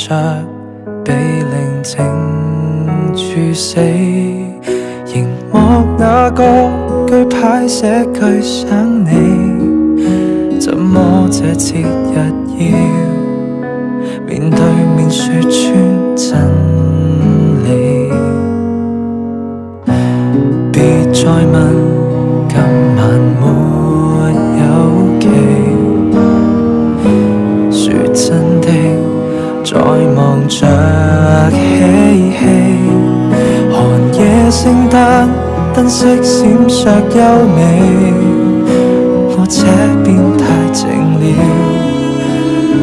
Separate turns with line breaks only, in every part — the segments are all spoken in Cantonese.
着被寧靜處死，熒幕那個句牌寫句想你，怎麼這節日要面對面說穿真理？別再問今晚沒有期，說真的在忙着嬉戲，寒夜聖誕燈飾閃爍優美，我這邊太靜了，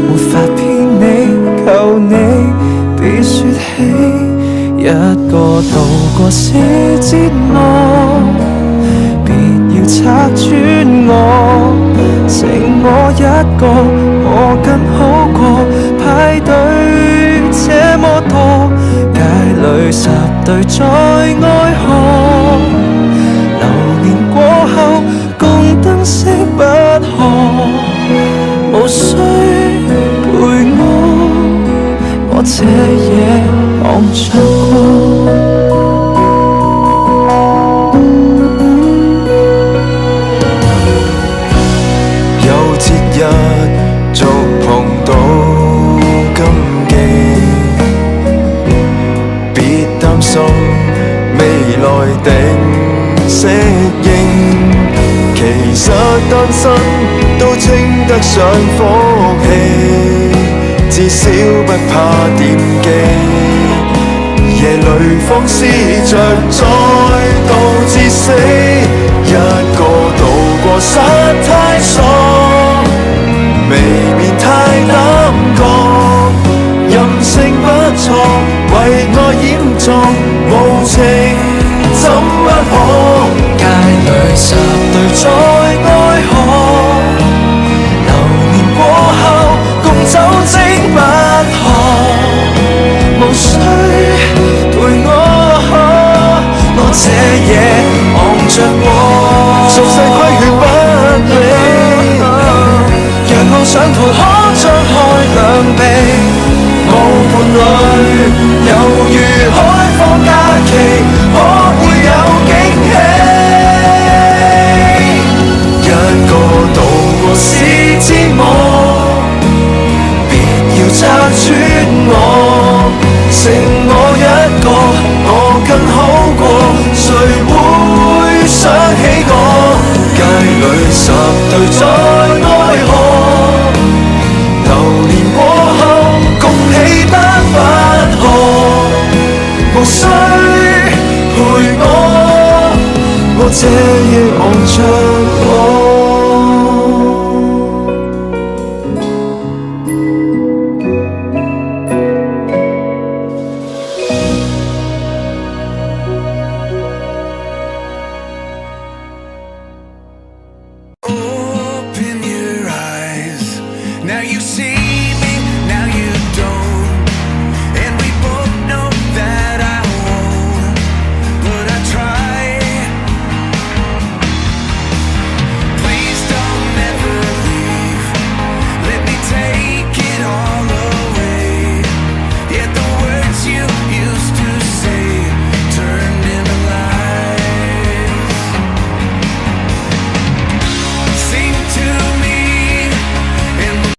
沒法騙你，求你別說起。一個度過是折磨，別要拆穿我，剩我一個，我更好過。派對這麼多，街裏10對在愛河，流年過後共燈飾不可，無需陪我這夜昂着過。
有節日觸碰到禁忌，別擔心未來定適應，其實單身都稱得上福氣，至少不怕惦記，夜裏放肆着再度至死，一個度過實太傻，未免太膽覺，任性不錯，為愛掩藏無情怎不可，
街裏10對在愛河，流年過後共酒精不可，無需陪我這夜昂着過。
俗世規勸不理，
若我想逃可張開兩臂，無伴侶猶如開放假期，可會有驚喜？
一個度過
是折磨，別要拆穿我，剩我一個，我更好過，誰會想起我？
街裏10對在愛河，
流年過後共喜得不可，無需陪我這夜昂着我。